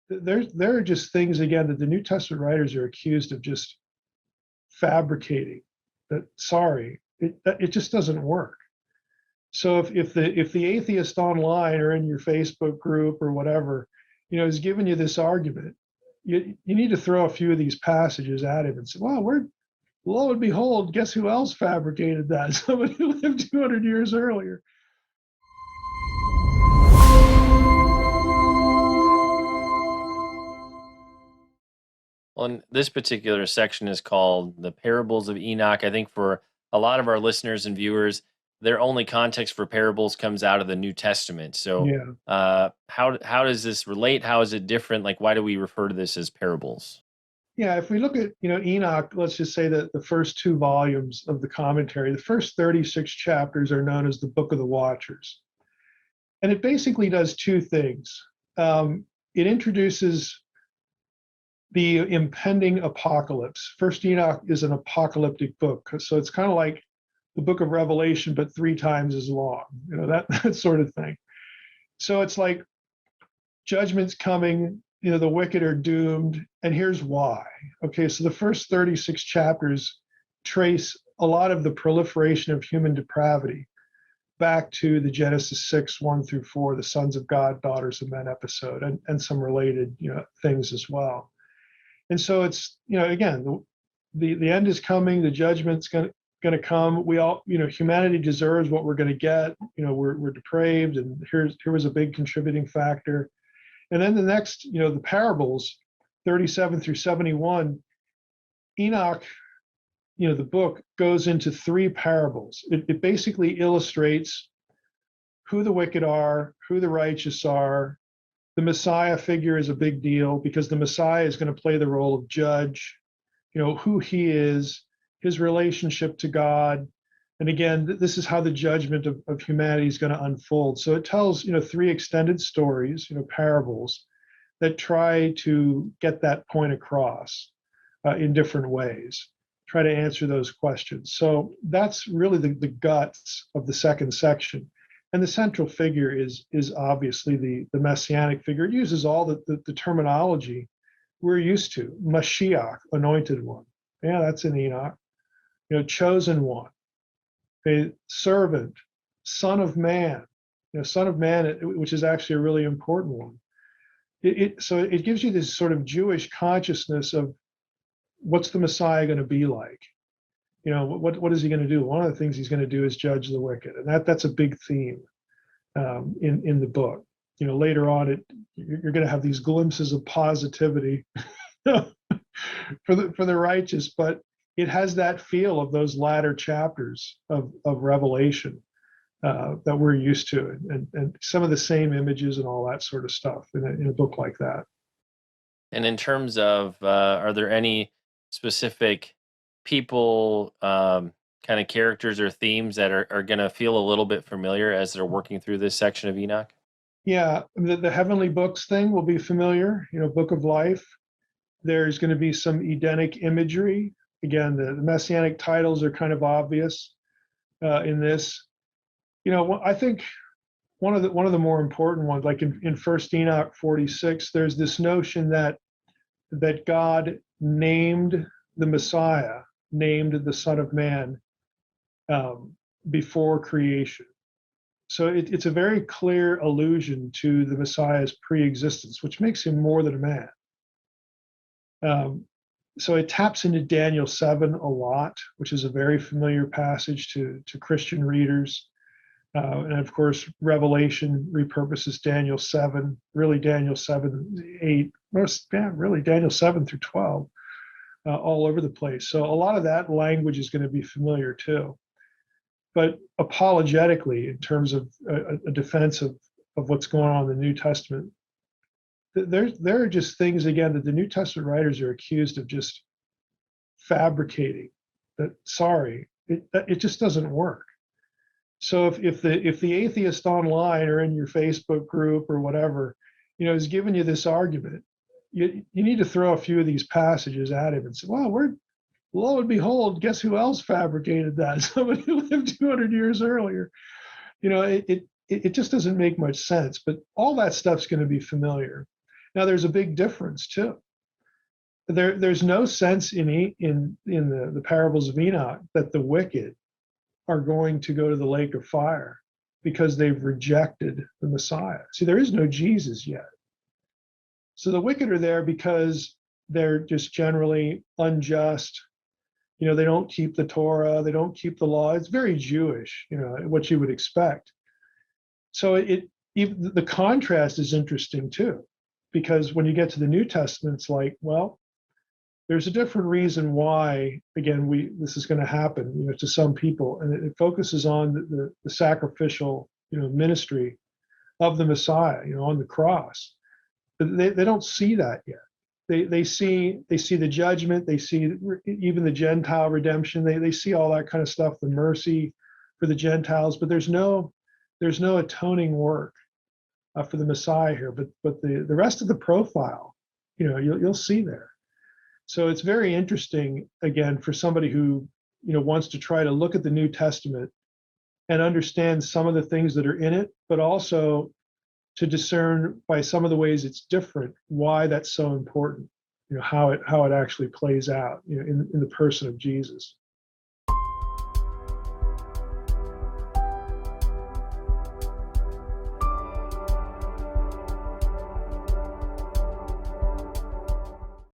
there are just things, again, that the New Testament writers are accused of just fabricating. That, sorry, it just doesn't work. So if the atheist online or in your Facebook group or whatever, is giving you this argument, you need to throw a few of these passages at him and say, well, lo and behold, guess who else fabricated that? Somebody who lived 200 years earlier. Well, and this particular section is called the Parables of Enoch. I think for a lot of our listeners and viewers, their only context for parables comes out of the New Testament. So, Yeah. how does this relate? How is it different? Like, why do we refer to this as parables? Yeah, if we look at, Enoch, let's just say that the first 2 volumes of the commentary, the first 36 chapters are known as the Book of the Watchers. And it basically does 2 things. It introduces the impending apocalypse. First Enoch is an apocalyptic book, so it's kind of like the book of Revelation, but 3 times as long, that sort of thing. So it's like judgment's coming, the wicked are doomed, and here's why. Okay, so the first 36 chapters trace a lot of the proliferation of human depravity back to the Genesis 6, 1 through 4, the sons of God, daughters of men episode, and some related, things as well. And so it's, again, the end is coming, the judgment's going to come. We all, humanity deserves what we're going to get. We're depraved, and here was a big contributing factor. And then the next, the parables, 37 through 71, Enoch, the book goes into 3 parables. It basically illustrates who the wicked are, who the righteous are. The Messiah figure is a big deal because the Messiah is going to play the role of judge, who he is, his relationship to God. And again, this is how the judgment of humanity is going to unfold. So it tells, 3 extended stories, parables, that try to get that point across in different ways, try to answer those questions. So that's really the guts of the second section. And the central figure is obviously the messianic figure. It uses all the terminology we're used to. Mashiach, anointed one. Yeah, that's in Enoch. Chosen one. A servant, son of man. Son of man, which is actually a really important one. So it gives you this sort of Jewish consciousness of what's the Messiah going to be like? What is he going to do? One of the things he's going to do is judge the wicked, and that's a big theme in the book. Later on, you're going to have these glimpses of positivity for the righteous, but it has that feel of those latter chapters of Revelation that we're used to, and some of the same images and all that sort of stuff in a book like that. And in terms of, are there any specific people, kind of characters or themes that are going to feel a little bit familiar as they're working through this section of Enoch? Yeah, the heavenly books thing will be familiar, Book of Life. There's going to be some Edenic imagery. Again, the messianic titles are kind of obvious in this. I think one of the more important ones, like in First Enoch 46, there's this notion that God named the Messiah, named the Son of Man before creation. So it's a very clear allusion to the Messiah's pre-existence, which makes him more than a man. So it taps into Daniel 7 a lot, which is a very familiar passage to Christian readers. And of course, Revelation repurposes Daniel 7, really Daniel 7, 8, really Daniel 7 through 12, all over the place. So a lot of that language is going to be familiar too. But apologetically, in terms of a defense of what's going on in the New Testament, there are just things, again, that the New Testament writers are accused of just fabricating. That, sorry, it just doesn't work. So if the atheist online or in your Facebook group or whatever, is giving you this argument, you need to throw a few of these passages at him and say, well, lo and behold, guess who else fabricated that? Somebody who lived 200 years earlier. It just doesn't make much sense. But all that stuff's going to be familiar. Now, there's a big difference too. There's no sense in the parables of Enoch that the wicked are going to go to the lake of fire because they've rejected the Messiah. See, there is no Jesus yet. So the wicked are there because they're just generally unjust. They don't keep the Torah, they don't keep the law. It's very Jewish, what you would expect. So even the contrast is interesting too, because when you get to the New Testament, it's like, well, there's a different reason why, again, this is going to happen, to some people, and it focuses on the sacrificial, ministry of the Messiah, on the cross. But they don't see that yet. They see the judgment, they see even the Gentile redemption, they see all that kind of stuff, the mercy for the Gentiles, but there's no atoning work for the Messiah here. But the rest of the profile, you'll see there. So it's very interesting, again, for somebody who wants to try to look at the New Testament and understand some of the things that are in it, but also to discern by some of the ways it's different why that's so important, how it actually plays out, in the person of Jesus.